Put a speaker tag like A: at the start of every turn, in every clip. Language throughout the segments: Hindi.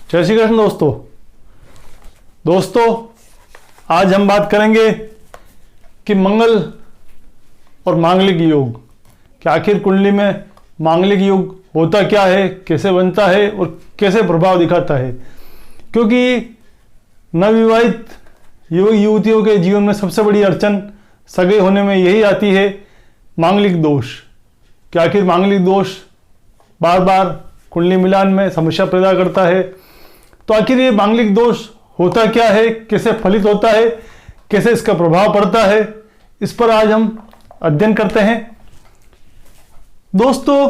A: जय श्री कृष्ण दोस्तों आज हम बात करेंगे कि मंगल और मांगलिक योग, कि आखिर कुंडली में मांगलिक योग होता क्या है, कैसे बनता है और कैसे प्रभाव दिखाता है। क्योंकि नवविवाहित युवक युवतियों के जीवन में सबसे बड़ी अड़चन सगे होने में यही आती है, मांगलिक दोष। कि आखिर मांगलिक दोष बार बार कुंडली मिलान में समस्या पैदा करता है। तो आखिर ये मांगलिक दोष होता क्या है, कैसे फलित होता है, कैसे इसका प्रभाव पड़ता है, इस पर आज हम अध्ययन करते हैं। दोस्तों,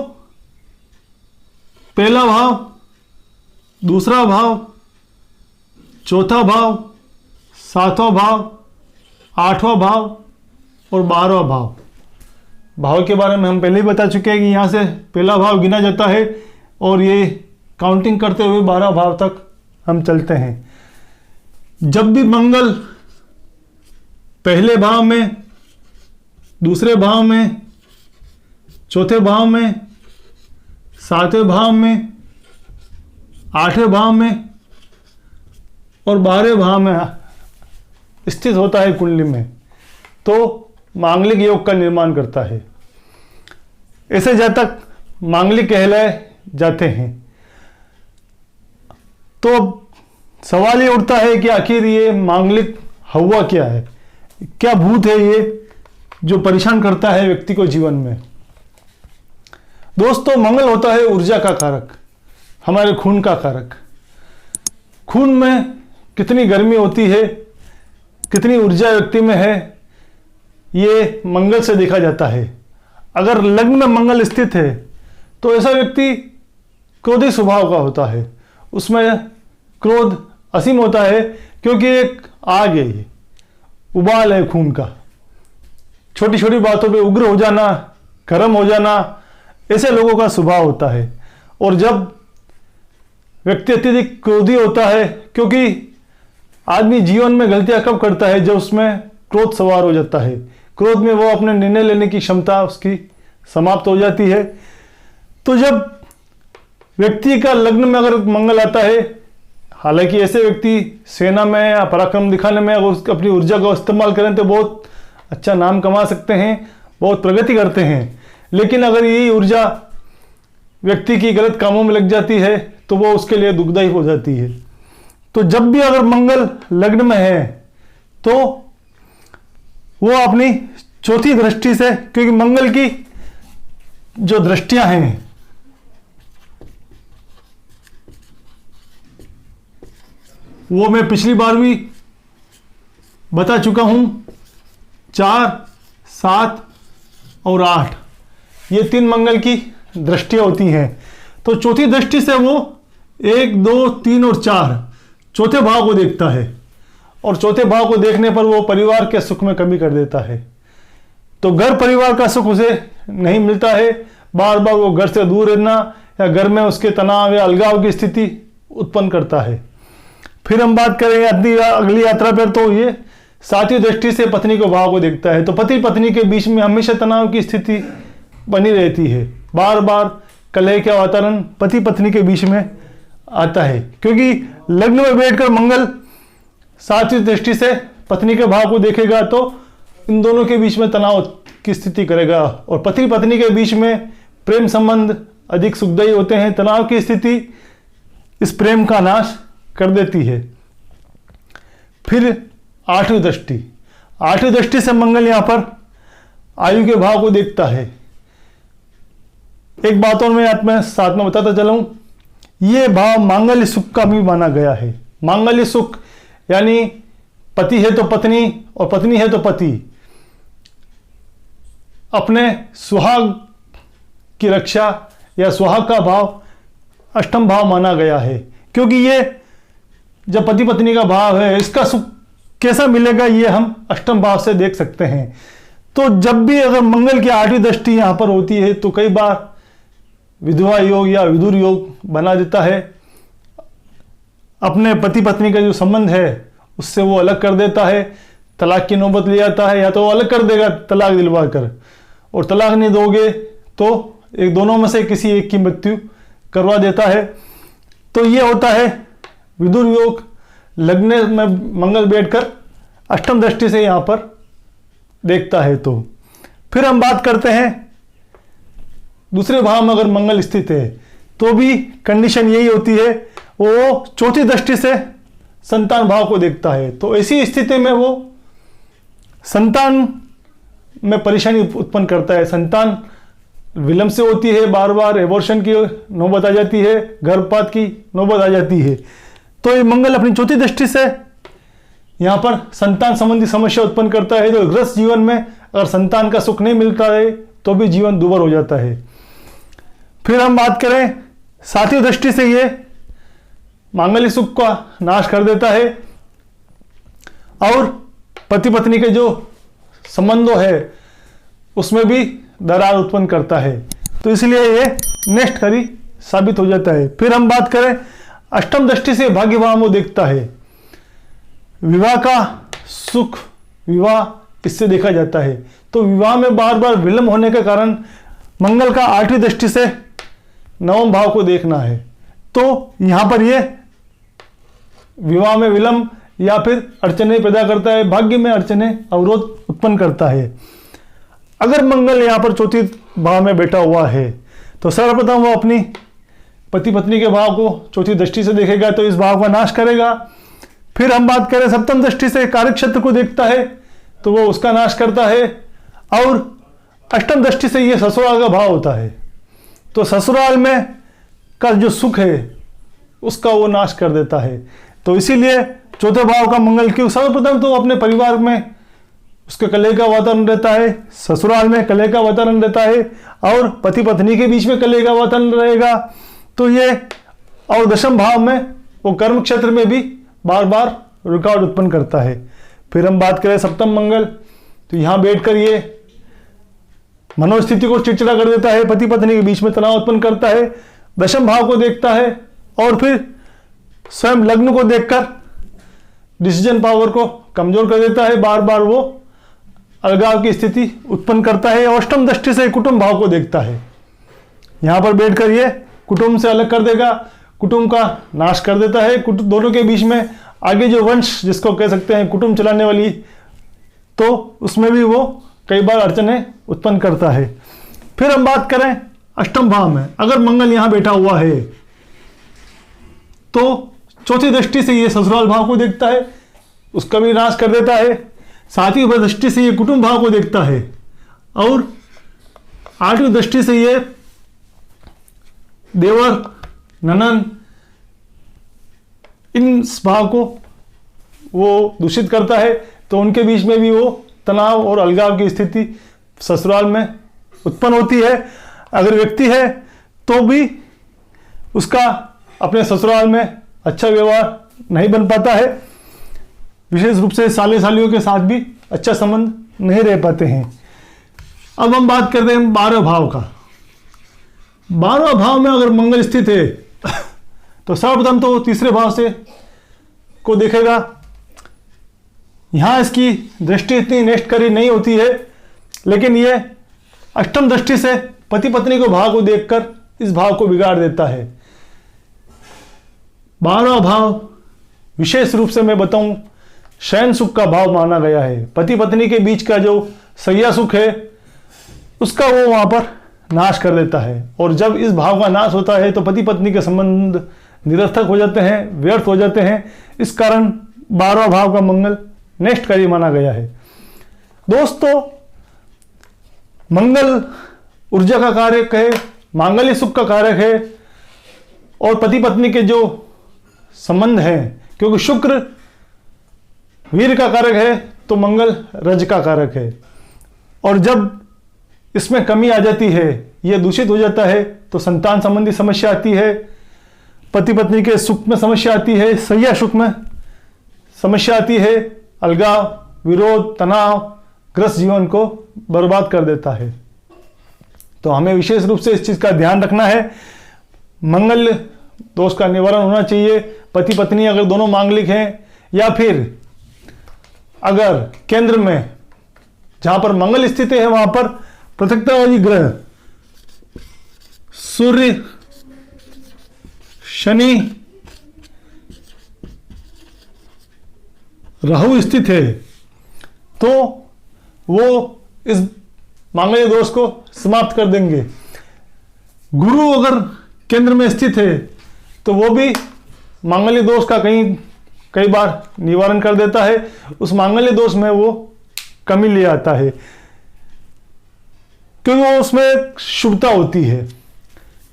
A: पहला भाव, दूसरा भाव, चौथा भाव, सातवां भाव, आठवां भाव और 12वां भाव के बारे में हम पहले ही बता चुके हैं कि यहाँ से पहला भाव गिना जाता है और ये काउंटिंग करते हुए 12 भाव तक हम चलते हैं। जब भी मंगल पहले भाव में, दूसरे भाव में, चौथे भाव में, सातवें भाव में, आठवें भाव में और 12वें भाव में स्थित होता है कुंडली में, तो मांगलिक योग का निर्माण करता है। ऐसे जातक मांगलिक कहलाए जाते हैं। तो अब सवाल ये उठता है कि आखिर ये मांगलिक हुआ क्या है, क्या भूत है ये जो परेशान करता है व्यक्ति को जीवन में। दोस्तों, मंगल होता है ऊर्जा का कारक, हमारे खून का कारक। खून में कितनी गर्मी होती है, कितनी ऊर्जा व्यक्ति में है, ये मंगल से देखा जाता है। अगर लग्न में मंगल स्थित है तो ऐसा व्यक्ति क्रोधी स्वभाव का होता है, उसमें क्रोध असीम होता है, क्योंकि एक आग है, उबाल है खून का। छोटी छोटी बातों पे उग्र हो जाना, गर्म हो जाना, ऐसे लोगों का स्वभाव होता है। और जब व्यक्ति अत्यधिक क्रोधी होता है, क्योंकि आदमी जीवन में गलतियां कब करता है, जब उसमें क्रोध सवार हो जाता है। क्रोध में वो अपने निर्णय लेने की क्षमता उसकी समाप्त हो जाती है। तो जब व्यक्ति का लग्न में अगर मंगल आता है, हालांकि ऐसे व्यक्ति सेना में या पराक्रम दिखाने में अगर अपनी ऊर्जा का इस्तेमाल करें तो बहुत अच्छा नाम कमा सकते हैं, बहुत प्रगति करते हैं। लेकिन अगर यही ऊर्जा व्यक्ति की गलत कामों में लग जाती है तो वो उसके लिए दुखदायी हो जाती है। तो जब भी अगर मंगल लग्न में है तो वो अपनी चौथी दृष्टि से, क्योंकि मंगल की जो दृष्टियां हैं वो मैं पिछली बार भी बता चुका हूं, 4, 7 और 8 ये 3 मंगल की दृष्टियां होती हैं। तो चौथी दृष्टि से वो 1, 2, 3 और 4 चौथे भाव को देखता है, और चौथे भाव को देखने पर वो परिवार के सुख में कमी कर देता है। तो घर परिवार का सुख उसे नहीं मिलता है, बार बार वो घर से दूर रहना या घर में उसके तनाव या अलगाव की स्थिति उत्पन्न करता है। फिर हम बात करेंगे अगली यात्रा पर, तो ये 7वीं दृष्टि से पत्नी को भाव को देखता है। तो पति पत्नी के बीच में हमेशा तनाव की स्थिति बनी रहती है, बार बार कलह का वातावरण पति पत्नी के बीच में आता है, क्योंकि लग्न में बैठकर मंगल 7वीं दृष्टि से पत्नी के भाव को देखेगा तो इन दोनों के बीच में तनाव की स्थिति करेगा, और पति पत्नी के बीच में प्रेम संबंध अधिक सुखदायी होते हैं। तनाव की स्थिति इस प्रेम का नाश कर देती है। फिर 8वीं दृष्टि, 8वीं दृष्टि से मंगल यहां पर आयु के भाव को देखता है। एक बात और मैं साथ में बताता चलूं, ये भाव मांगल्य सुख का भी माना गया है। मांगल्य सुख यानी पति है तो पत्नी और पत्नी है तो पति, अपने सुहाग की रक्षा या सुहाग का भाव अष्टम भाव माना गया है, क्योंकि ये जब पति पत्नी का भाव है, इसका सुख कैसा मिलेगा ये हम अष्टम भाव से देख सकते हैं। तो जब भी अगर मंगल की 8वीं दृष्टि यहां पर होती है तो कई बार विधवा योग या विदुर योग बना देता है। अपने पति पत्नी का जो संबंध है उससे वो अलग कर देता है, तलाक की नौबत ले आता है, या तो वो अलग कर देगा तलाक दिलवा कर, और तलाक नहीं दोगे तो एक दोनों में से किसी एक की मृत्यु करवा देता है। तो ये होता है विदुर योग लग्न में मंगल बैठकर अष्टम दृष्टि से यहाँ पर देखता है। तो फिर हम बात करते हैं दूसरे भाव में अगर मंगल स्थित है तो भी कंडीशन यही होती है, वो चौथी दृष्टि से संतान भाव को देखता है। तो ऐसी स्थिति में वो संतान में परेशानी उत्पन्न करता है, संतान विलंब से होती है, बार बार एबॉर्शन की नौबत आ जाती है, गर्भपात की नौबत आ जाती है। तो ये मंगल अपनी चौथी दृष्टि से यहाँ पर संतान संबंधी समस्या उत्पन्न करता है। तो गृहस्थ जीवन में अगर संतान का सुख नहीं मिलता है तो भी जीवन दुर्भर हो जाता है। फिर हम बात करें सातवीं दृष्टि से ये मांगलिक सुख का नाश कर देता है और पति पत्नी के जो संबंधों है उसमें भी दरार उत्पन्न करता है। तो इसलिए ये नष्टकारी साबित हो जाता है। फिर हम बात करें अष्टम दृष्टि से भाग्य भाव को देखता है, विवाह का सुख विवाह इससे देखा जाता है। तो विवाह में बार बार विलंब होने के कारण मंगल का आठवीं दृष्टि से नवम भाव को देखना है। तो यहां पर ये विवाह में विलंब या फिर अड़चने पैदा करता है, भाग्य में अड़चने अवरोध उत्पन्न करता है। अगर मंगल यहां पर चौथी भाव में बैठा हुआ है तो सर्वप्रथम वो अपनी पति पत्नी के भाव को चौथी दृष्टि से देखेगा, तो इस भाव का नाश करेगा। फिर हम बात करें सप्तम दृष्टि से कार्य क्षेत्र को देखता है तो वो उसका नाश करता है। और अष्टम दृष्टि से ये ससुराल का भाव होता है, तो ससुराल में का जो सुख है उसका वो नाश कर देता है। तो इसीलिए चौथे भाव का मंगल क्यों, सर्वप्रथम तो अपने परिवार में उसके कलह का वातावरण रहता है, ससुराल में कलह का वातावरण रहता है और पति पत्नी के बीच में कलह का वातावरण रहेगा। तो ये और दशम भाव में वो कर्म क्षेत्र में भी बार बार रुकावट उत्पन्न करता है। फिर हम बात करें सप्तम मंगल, तो यहाँ बैठकर ये मनोस्थिति को चिड़चिड़ा कर देता है, पति पत्नी के बीच में तनाव उत्पन्न करता है, दशम भाव को देखता है और फिर स्वयं लग्न को देखकर डिसीजन पावर को कमजोर कर देता है, बार बार वो अलगाव की स्थिति उत्पन्न करता है। अष्टम दृष्टि से कुटुंब भाव को देखता है, यहां पर बैठकर ये कुटुंब से अलग कर देगा, कुटुंब का नाश कर देता है। दोनों के बीच में आगे जो वंश जिसको कह सकते हैं कुटुंब चलाने वाली, तो उसमें भी वो कई बार अड़चने उत्पन्न करता है। फिर हम बात करें अष्टम भाव में अगर मंगल यहां बैठा हुआ है तो चौथी दृष्टि से ये ससुराल भाव को देखता है, उसका भी नाश कर देता है। सातवीं दृष्टि से ये कुटुंब भाव को देखता है और आठवीं दृष्टि से ये देवर ननन इन भाव को वो दूषित करता है। तो उनके बीच में भी वो तनाव और अलगाव की स्थिति ससुराल में उत्पन्न होती है। अगर व्यक्ति है तो भी उसका अपने ससुराल में अच्छा व्यवहार नहीं बन पाता है, विशेष रूप से साले सालियों के साथ भी अच्छा संबंध नहीं रह पाते हैं। अब हम बात करते हैं 12 भाव का। 12 भाव में अगर मंगल स्थित है तो सर्वप्रथम तो तीसरे भाव से को देखेगा। यहां इसकी दृष्टि इतनी नष्टकारी नहीं होती है, लेकिन यह अष्टम दृष्टि से पति पत्नी को भाव को देखकर इस भाव को बिगाड़ देता है। 12वां भाव विशेष रूप से मैं बताऊं शयन सुख का भाव माना गया है। पति पत्नी के बीच का जो सैया सुख है उसका वो वहां पर नाश कर देता है। और जब इस भाव का नाश होता है तो पति पत्नी के संबंध निरर्थक हो जाते हैं, व्यर्थ हो जाते हैं। इस कारण 12वां भाव का मंगल नष्टकारी माना गया है। दोस्तों, मंगल ऊर्जा का कारक है, मांगल्य सुख का कारक है और पति पत्नी के जो संबंध हैं, क्योंकि शुक्र वीर का कारक है तो मंगल रज का कारक है। और जब इसमें कमी आ जाती है, यह दूषित हो जाता है, तो संतान संबंधी समस्या आती है, पति पत्नी के सुख में समस्या आती है, सैया सुख में समस्या आती है, अलगाव, विरोध, तनाव ग्रस्त जीवन को बर्बाद कर देता है। तो हमें विशेष रूप से इस चीज का ध्यान रखना है। मंगल दोष का निवारण होना चाहिए। पति पत्नी अगर दोनों मांगलिक हैं या फिर अगर केंद्र में जहां पर मंगल स्थित है वहां पर पृथकतावादी ग्रह सूर्य, शनि, राहु स्थित है तो वो इस मांगल्य दोष को समाप्त कर देंगे। गुरु अगर केंद्र में स्थित है तो वो भी मांगल्य दोष का कई बार निवारण कर देता है, उस मांगल्य दोष में वो कमी ले आता है क्योंकि वो उसमें शुभता होती है।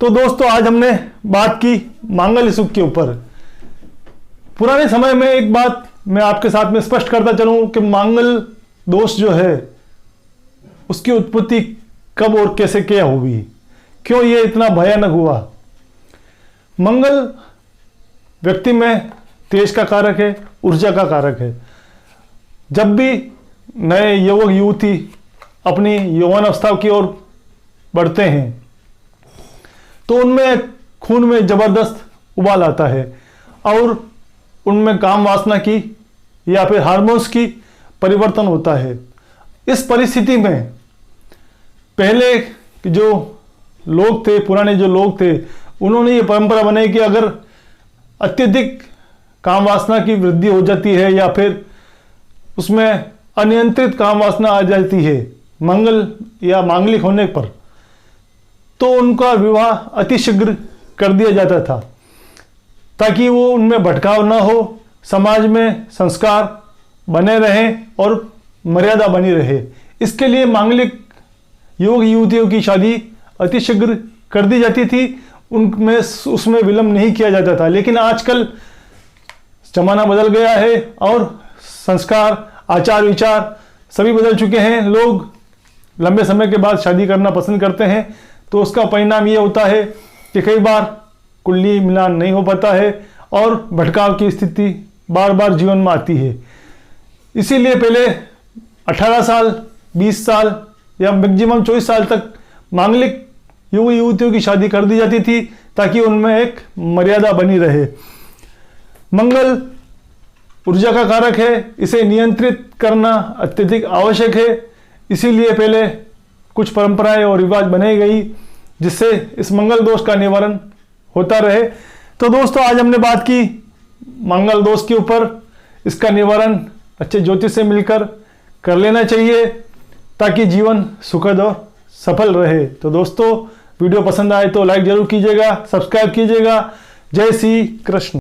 A: तो दोस्तों आज हमने बात की मांगल्य सुख के ऊपर। पुराने समय में एक बात मैं आपके साथ में स्पष्ट करता चलूं कि मांगल्य दोष जो है उसकी उत्पत्ति कब और कैसे क्या हुई, क्यों ये इतना भयानक हुआ। मंगल व्यक्ति में तेज का कारक है, ऊर्जा का कारक है। जब भी नए युवक युवती अपनी यौवन अवस्था की ओर बढ़ते हैं तो उनमें खून में जबरदस्त उबाल आता है और उनमें काम वासना की या फिर हार्मोन्स की परिवर्तन होता है। इस परिस्थिति में पहले जो लोग थे, पुराने जो लोग थे, उन्होंने ये परंपरा बनाई कि अगर अत्यधिक काम वासना की वृद्धि हो जाती है या फिर उसमें अनियंत्रित काम वासना आ जाती है मंगल या मांगलिक होने पर, तो उनका विवाह अतिशीघ्र कर दिया जाता था ताकि वो उनमें भटकाव ना हो, समाज में संस्कार बने रहें और मर्यादा बनी रहे। इसके लिए मांगलिक युवक युवतियों की शादी अतिशीघ्र कर दी जाती थी, उनमें उसमें विलंब नहीं किया जाता था। लेकिन आजकल जमाना बदल गया है और संस्कार, आचार विचार सभी बदल चुके हैं। लोग लंबे समय के बाद शादी करना पसंद करते हैं, तो उसका परिणाम ये होता है कि कई बार कुंडली मिलान नहीं हो पाता है और भटकाव की स्थिति बार बार जीवन में आती है। इसीलिए पहले 18 साल, 20 साल या मैक्सिमम 24 साल तक मांगलिक युवक युवतियों की शादी कर दी जाती थी ताकि उनमें एक मर्यादा बनी रहे। मंगल ऊर्जा का कारक है, इसे नियंत्रित करना अत्यधिक आवश्यक है। इसीलिए पहले कुछ परंपराएं और रिवाज बनाई गई जिससे इस मंगल दोष का निवारण होता रहे। तो दोस्तों आज हमने बात की मंगल दोष के ऊपर। इसका निवारण अच्छे ज्योतिष से मिलकर कर लेना चाहिए ताकि जीवन सुखद और सफल रहे। तो दोस्तों वीडियो पसंद आए तो लाइक जरूर कीजिएगा, सब्सक्राइब कीजिएगा। जय श्री कृष्ण।